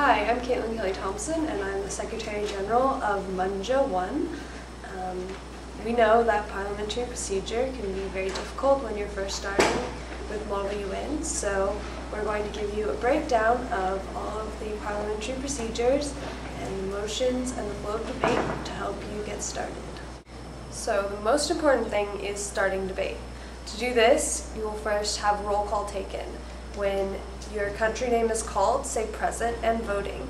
Hi, I'm Caitlin Kelly-Thompson, and I'm the Secretary General of MUNJA 1. We know that parliamentary procedure can be very difficult when you're first starting with Model UN, so we're going to give you a breakdown of all of the parliamentary procedures and the motions and the flow of debate to help you get started. So the most important thing is starting debate. To do this, you will first have roll call taken. When your country name is called, say present and voting.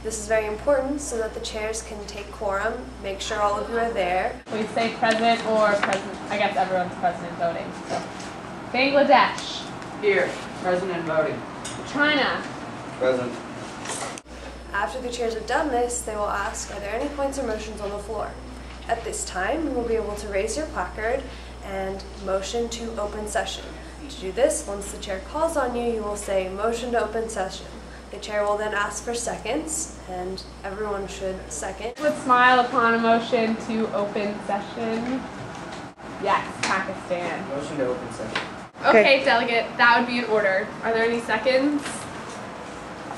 This is very important so that the chairs can take quorum, make sure all of you are there. We say present or present. I guess everyone's present and voting. So, Bangladesh. Here, present and voting. China. Present. After the chairs have done this, they will ask, are there any points or motions on the floor? At this time, you will be able to raise your placard and motion to open session. To do this, once the chair calls on you, you will say motion to open session. The chair will then ask for seconds, and everyone should second. Would smile upon a motion to open session. Yes, Pakistan. Motion to open session. Okay, delegate, that would be in order. Are there any seconds?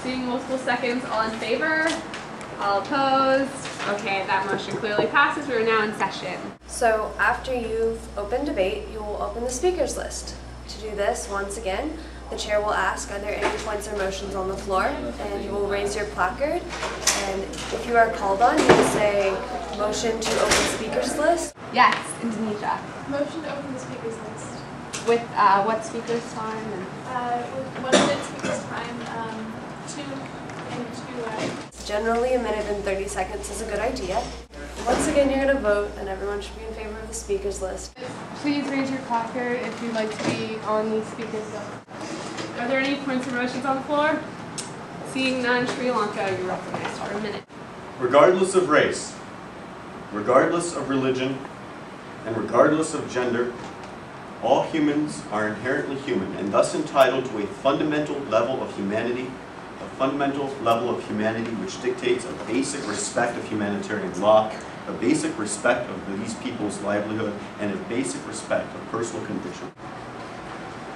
Seeing multiple seconds, all in favor? All opposed? Okay, that motion clearly passes. We are now in session. So after you've opened debate, you will open the speakers list. To do this, once again, the chair will ask, are there any points or motions on the floor? And you will raise your placard. And if you are called on, you will say, motion to open speakers list. Yes, Indonesia. Motion to open the speakers list. With what speakers time? With 1 minute speakers time, 2 and 2 Generally, a minute and 30 seconds is a good idea. Once again, you're going to vote, and everyone should be in favor of the speakers list. Please raise your placard if you'd like to be on the speakers list. Are there any points or motions on the floor? Seeing none, Sri Lanka, you're recognized for a minute. Regardless of race, regardless of religion, and regardless of gender, all humans are inherently human and thus entitled to a fundamental level of humanity, which dictates a basic respect of humanitarian law, a basic respect of these people's livelihood, and a basic respect of personal conviction.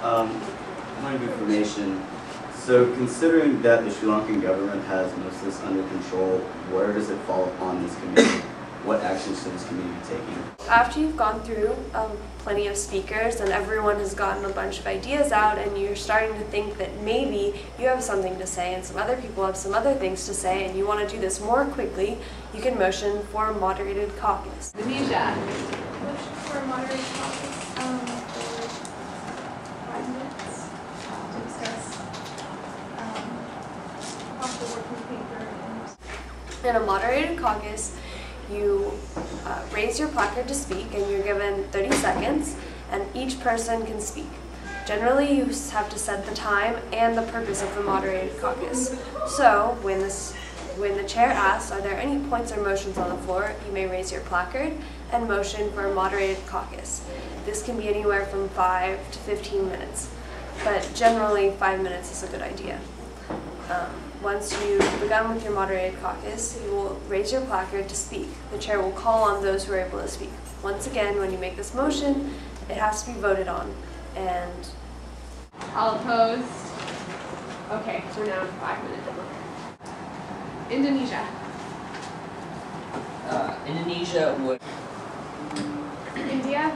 Point of information. So considering that the Sri Lankan government has most of this under control, where does it fall upon this committee? What actions should this committee be taking? After you've gone through plenty of speakers and everyone has gotten a bunch of ideas out and you're starting to think that maybe you have something to say and some other people have some other things to say and you want to do this more quickly, you can motion for a moderated caucus. Indonesia. Motion for a moderated caucus for 5 minutes to discuss possible working paper. In a moderated caucus, you raise your placard to speak and you're given 30 seconds and each person can speak. Generally, you have to set the time and the purpose of the moderated caucus. So when the chair asks, are there any points or motions on the floor, you may raise your placard and motion for a moderated caucus. This can be anywhere from 5 to 15 minutes, but generally 5 minutes is a good idea. Once you've begun with your moderated caucus, you will raise your placard to speak. The chair will call on those who are able to speak. Once again, when you make this motion, it has to be voted on. And All opposed? Okay, so we're now in 5 minutes. Indonesia. Indonesia would. India.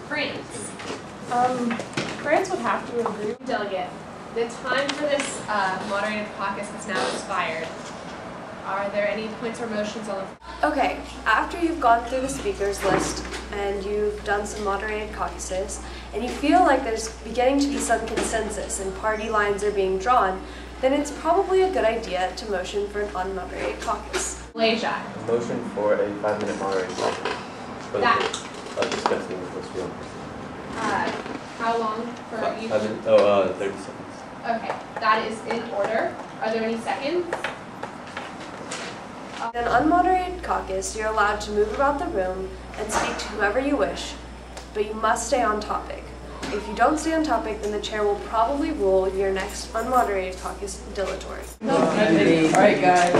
France. France would have to agree. Delegate, the time for this moderated caucus has now expired. Are there any points or motions on the okay, after you've gone through the speakers list and you've done some moderated caucuses, and you feel like there's beginning to be some consensus and party lines are being drawn, then it's probably a good idea to motion for an unmoderated caucus. Malaysia. Motion for a 5-minute moderated caucus. That. Discussing with Sri Lanka. How long for each? 30 seconds. Okay, that is in order. Are there any seconds? In an unmoderated caucus, you're allowed to move about the room and speak to whoever you wish, but you must stay on topic. If you don't stay on topic, then the chair will probably rule your next unmoderated caucus dilatory. Alright guys.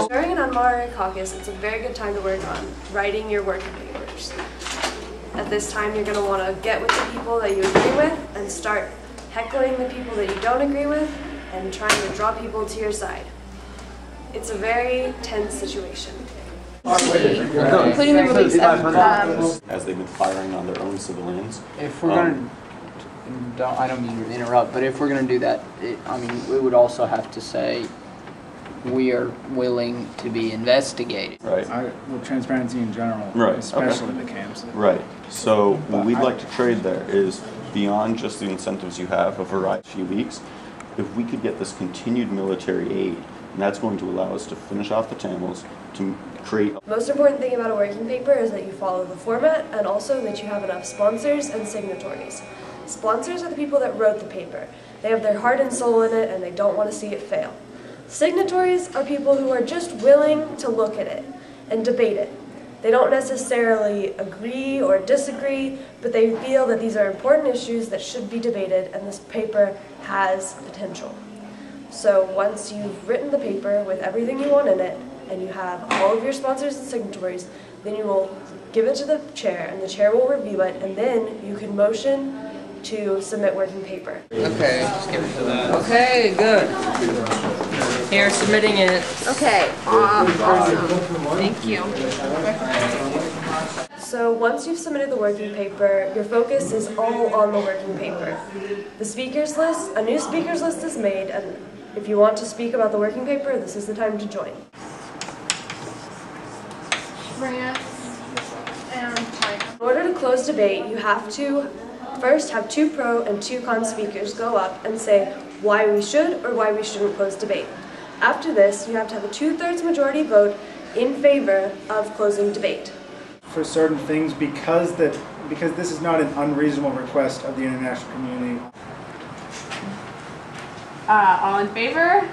During an unmoderated caucus, it's a very good time to work on writing your working papers. At this time, you're going to want to get with the people that you agree with and start heckling the people that you don't agree with and trying to draw people to your side. It's a very tense situation. Including the release of, As they've been firing on their own civilians. If we're I don't mean to interrupt, but if we're going to do that, I mean, we would also have to say we are willing to be investigated. Right. Well, transparency in general, Right, especially the camps. Right. So what we'd like to trade there is beyond just the incentives you have of a few weeks, if we could get this continued military aid, and that's going to allow us to finish off the Tamils, to create... Most important thing about a working paper is that you follow the format and also that you have enough sponsors and signatories. Sponsors are the people that wrote the paper. They have their heart and soul in it and they don't want to see it fail. Signatories are people who are just willing to look at it and debate it. They don't necessarily agree or disagree, but they feel that these are important issues that should be debated and this paper has potential. So once you've written the paper with everything you want in it and you have all of your sponsors and signatories, then you will give it to the chair and the chair will review it and then you can motion to submit working paper. Okay, just give it to that. Okay, good. Here, submitting it. okay, awesome. Thank you. So once you've submitted the working paper, your focus is all on the working paper. The speakers list, a new speakers list is made, and if you want to speak about the working paper, this is the time to join. In order to close debate, you have to first have 2 pro and 2 con speakers go up and say why we should or why we shouldn't close debate. After this, you have to have a 2/3 majority vote in favor of closing debate. For certain things, because this is not an unreasonable request of the international community. All in favor?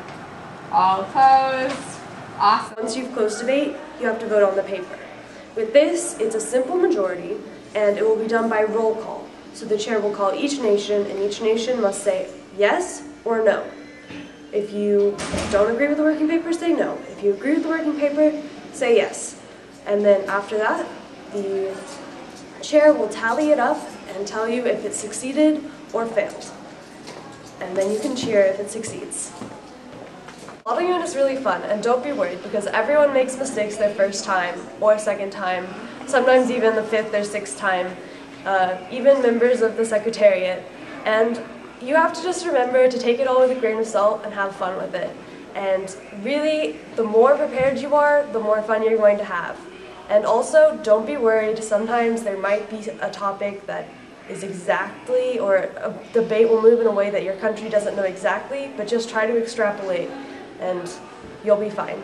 All opposed? Awesome. Once you've closed debate, you have to vote on the paper. With this, it's a simple majority, and it will be done by roll call. So the chair will call each nation, and each nation must say yes or no. If you don't agree with the working paper, say no. If you agree with the working paper, say yes. And then after that, the chair will tally it up and tell you if it succeeded or failed. And then you can cheer if it succeeds. Lobbying is really fun, and don't be worried because everyone makes mistakes their first time or second time, sometimes even the 5th or 6th time. Even members of the Secretariat, and you have to just remember to take it all with a grain of salt and have fun with it. And really, the more prepared you are, the more fun you're going to have. And also, don't be worried, sometimes there might be a topic that is exactly, or a debate will move in a way that your country doesn't know exactly, but just try to extrapolate and you'll be fine.